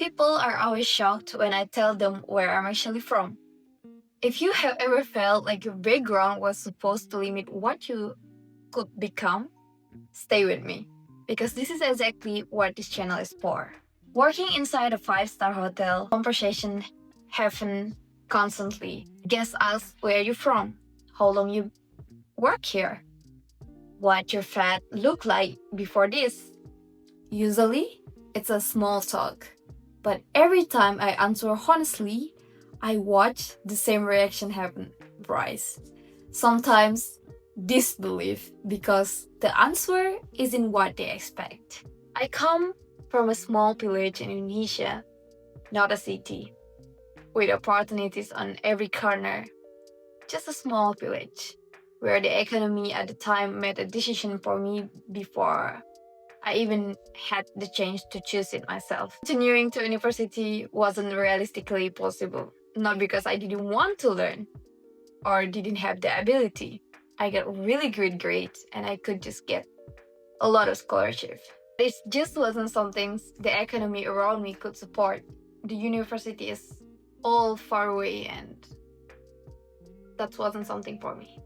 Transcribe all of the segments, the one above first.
People are always shocked when I tell them where I'm actually from. If you have ever felt like your background was supposed to limit what you could become, stay with me. Because this is exactly what this channel is for. Working inside a 5-star hotel, conversation happen constantly. Guests ask where you're from, how long you work here, what your fat looked like before this. Usually, it's a small talk. But every time I answer honestly, I watch the same reaction happen, rise. Sometimes disbelief because the answer isn't what they expect. I come from a small village in Indonesia, not a city, with opportunities on every corner. Just a small village where the economy at the time made a decision for me before I even had the chance to choose it myself. Continuing to university wasn't realistically possible, not because I didn't want to learn or didn't have the ability. I got really good grades and I could just get a lot of scholarship. It just wasn't something the economy around me could support. The university is all far away and that wasn't something for me.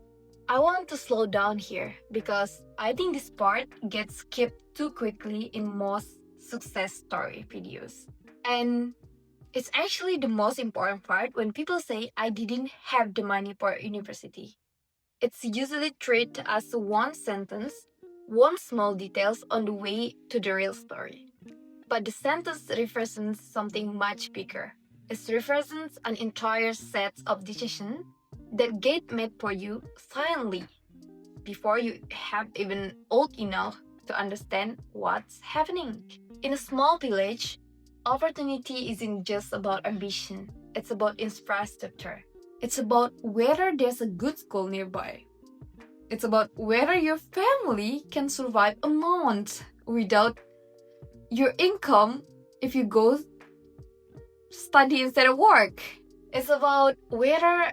I want to slow down here because I think this part gets skipped too quickly in most success story videos. And it's actually the most important part when people say I didn't have the money for university. It's usually treated as one sentence, one small details on the way to the real story. But the sentence represents something much bigger. It represents an entire set of decisions that get made for you silently before you have even old enough to understand what's happening. In a small village, opportunity isn't just about ambition, it's about infrastructure. It's about whether there's a good school nearby. It's about whether your family can survive a month without your income if you go study instead of work. It's about whether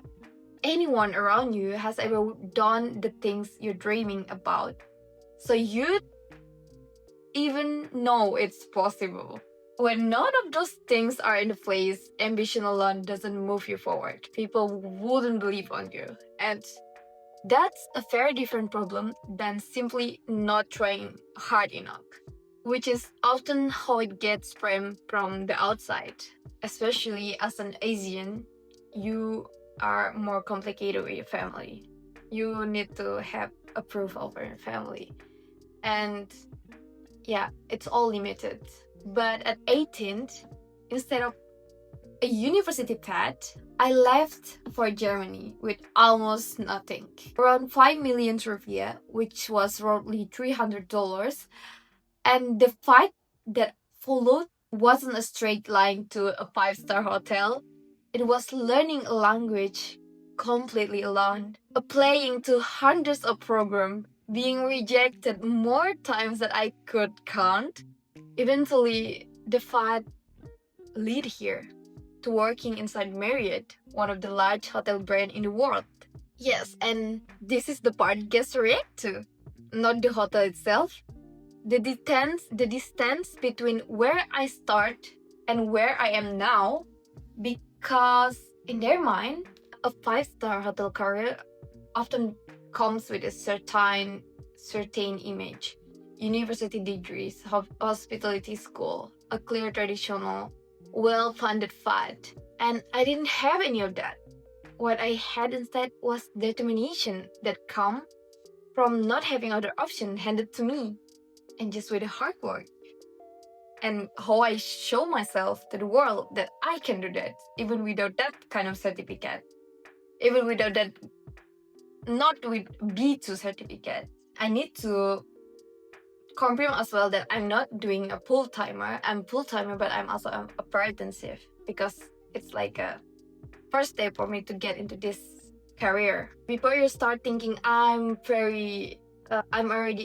anyone around you has ever done the things you're dreaming about, so you even know it's possible. When none of those things are in place, ambition alone doesn't move you forward. People wouldn't believe on you. And that's a very different problem than simply not trying hard enough, which is often how it gets framed from the outside. Especially as an Asian, you are more complicated with your family. You need to have approval of your family. And yeah, it's all limited. But at 18, instead of a university path, I left for Germany with almost nothing. Around 5 million rupiah, which was roughly $300. And the fight that followed wasn't a straight line to a 5-star hotel. It was learning a language completely alone, applying to hundreds of programs, being rejected more times than I could count. Eventually, the fight led here to working inside Marriott, one of the large hotel brands in the world. Yes, and this is the part guests react to, not the hotel itself. The distance between where I start and where I am now, because in their mind, a 5-star hotel career often comes with a certain image. University degrees, hospitality school, a clear traditional, well-funded path. And I didn't have any of that. What I had instead was determination that come from not having other option handed to me, and just with hard work. And how I show myself to the world that I can do that, even without that kind of certificate. Even without that, not with B2 certificate. I need to confirm as well that I'm not doing a full-timer. I'm full-timer, but I'm also a part-intensive, because it's like a first step for me to get into this career. Before you start thinking I'm already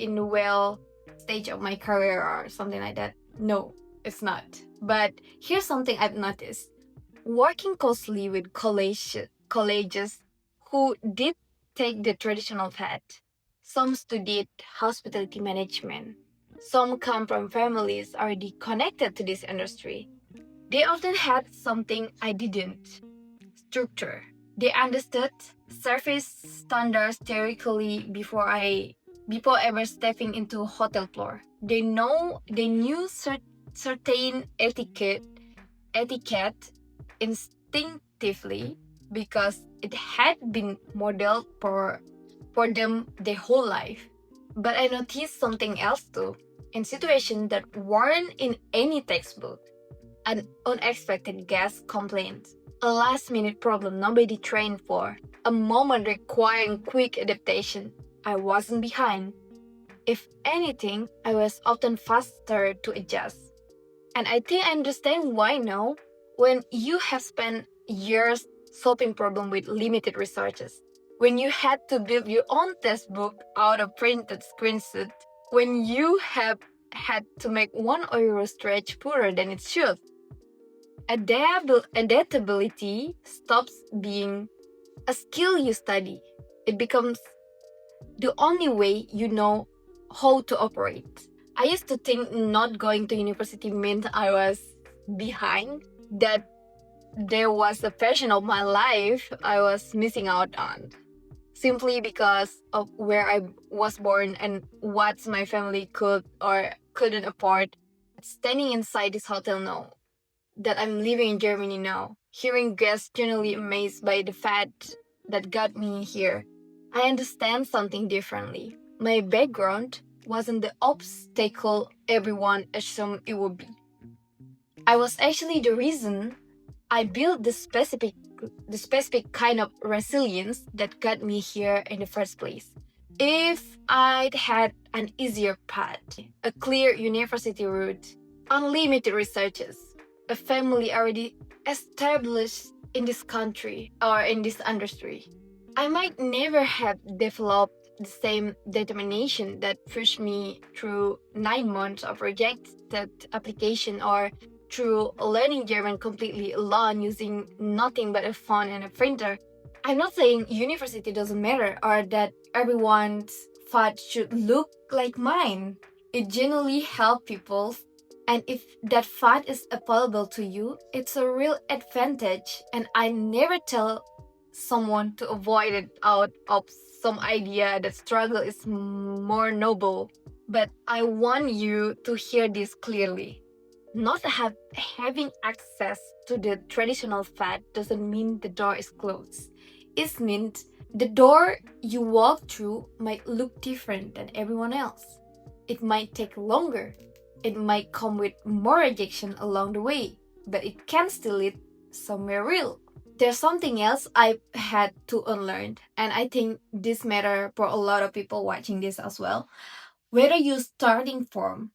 in the well stage of my career or something like that. No, it's not. But here's something I've noticed. Working closely with colleges who did take the traditional path. Some studied hospitality management. Some come from families already connected to this industry. They often had something I didn't: structure. They understood service standards theoretically before ever stepping into a hotel floor. They knew certain etiquette instinctively because it had been modeled for them their whole life. But I noticed something else too. In situations that weren't in any textbook, an unexpected guest complaint, a last minute problem nobody trained for, a moment requiring quick adaptation, I wasn't behind. If anything, I was often faster to adjust. And I think I understand why now. When you have spent years solving problems with limited resources, when you had to build your own textbook out of printed screenshots, when you have had to make €1 stretch poorer than it should, adaptability stops being a skill you study. It becomes the only way you know how to operate. I used to think not going to university meant I was behind, that there was a passion of my life I was missing out on, simply because of where I was born and what my family could or couldn't afford. Standing inside this hotel now, that I'm living in Germany now, hearing guests genuinely amazed by the fact that got me here, I understand something differently. My background wasn't the obstacle everyone assumed it would be. I was actually the reason I built the specific kind of resilience that got me here in the first place. If I'd had an easier path, a clear university route, unlimited researches, a family already established in this country or in this industry, I might never have developed the same determination that pushed me through 9 months of rejected application, or through learning German completely alone using nothing but a phone and a printer. I'm not saying university doesn't matter or that everyone's path should look like mine. It genuinely helps people, and if that path is available to you, it's a real advantage. And I never tell someone to avoid it out of some idea that struggle is more noble. But I want you to hear this clearly. Not having access to the traditional path doesn't mean the door is closed. It means the door you walk through might look different than everyone else. It might take longer. It might come with more rejection along the way, but it can still lead somewhere real. There's something else I've had to unlearn, and I think this matter for a lot of people watching this as well. Whether you're starting from,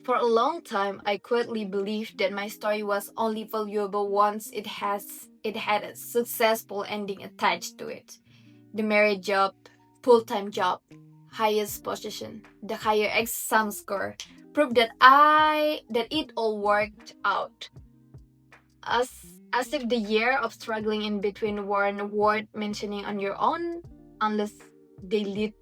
for a long time, I quietly believed that my story was only valuable once it had a successful ending attached to it. The married job, full-time job, highest position, the higher exam score, proof that it all worked out. As as if the year of struggling in between weren't worth mentioning on your own, unless they lead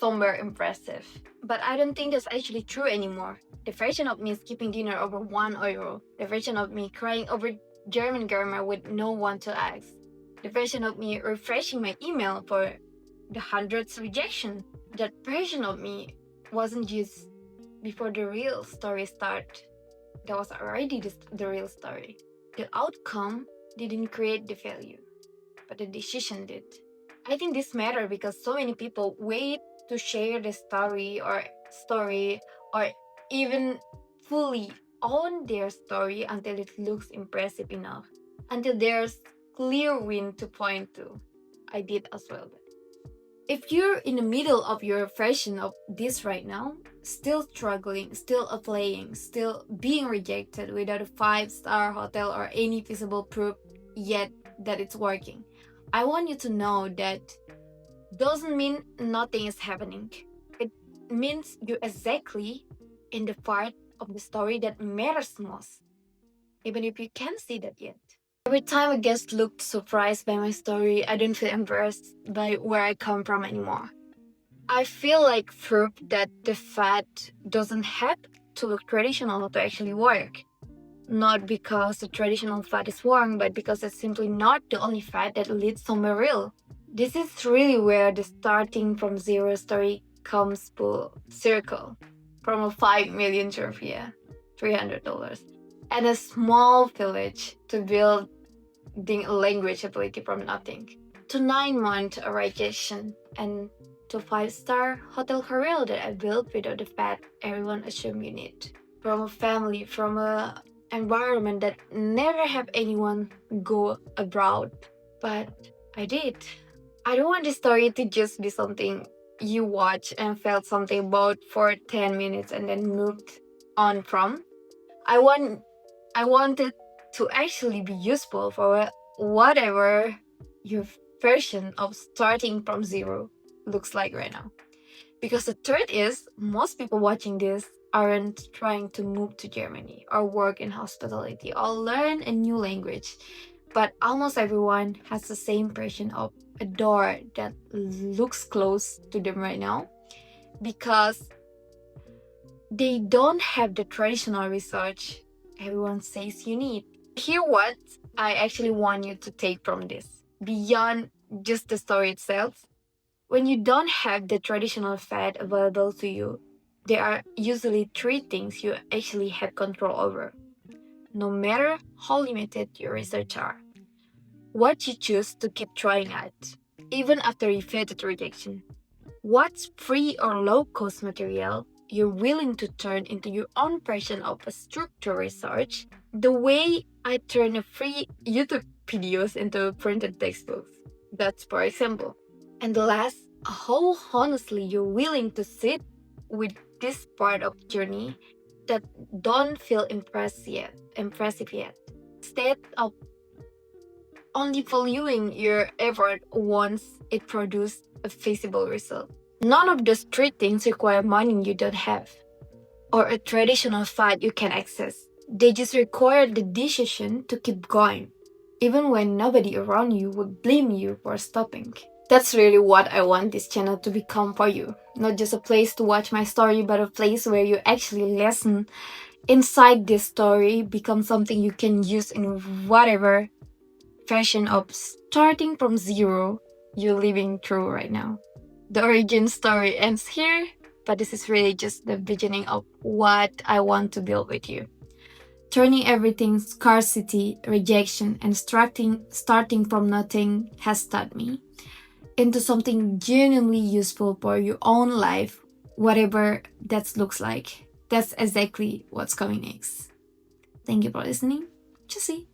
somewhere impressive. But I don't think that's actually true anymore. The version of me skipping dinner over €1, the version of me crying over German grammar with no one to ask, the version of me refreshing my email for the hundredth rejection, that version of me wasn't just before the real story started. That was already the real story. The outcome didn't create the value, but the decision did. I think this matters because so many people wait to share the story or even fully own their story until it looks impressive enough, until there's clear win to point to. I did as well. If you're in the middle of your version of this right now, still struggling, still applying, still being rejected without a 5-star hotel or any visible proof yet that it's working, I want you to know that doesn't mean nothing is happening. It means you're exactly in the part of the story that matters most, even if you can't see that yet. Every time a guest looked surprised by my story, I don't feel embarrassed by where I come from anymore. I feel like proof that the fad doesn't have to look traditional to actually work. Not because the traditional path is wrong, but because it's simply not the only path that leads somewhere real. This is really where the starting from zero story comes full circle. From a 5 million rupiah, $300, and a small village to building a language ability from nothing, to 9-month rejection, and to 5-star hotel career that I built without the path everyone assumed you need. From a family, from a environment that never have anyone go abroad, but I did. I don't want this story to just be something you watch and felt something about for 10 minutes and then moved on from. I want I want it to actually be useful for whatever your version of starting from zero looks like right now. Because the truth is, most people watching this aren't trying to move to Germany or work in hospitality or learn a new language. But almost everyone has the same version of a door that looks close to them right now because they don't have the traditional research everyone says you need. Hear what I actually want you to take from this. Beyond just the story itself, when you don't have the traditional fad available to you, there are usually three things you actually have control over, no matter how limited your research are. What you choose to keep trying at, even after you failed rejection. What's free or low cost material you're willing to turn into your own version of a structured research, the way I turn a free YouTube videos into printed textbooks. That's for example. And the last, how honestly you're willing to sit with this part of the journey that don't feel impressive yet. Instead of only valuing your effort once it produces a feasible result. None of those three things require money you don't have, or a traditional fight you can access. They just require the decision to keep going, even when nobody around you would blame you for stopping. That's really what I want this channel to become for you. Not just a place to watch my story, but a place where you actually listen inside this story, become something you can use in whatever version of starting from zero you're living through right now. The origin story ends here, but this is really just the beginning of what I want to build with you. Turning everything scarcity, rejection, and starting from nothing has taught me into something genuinely useful for your own life, whatever that looks like. That's exactly what's coming next. Thank you for listening. Tschüssi.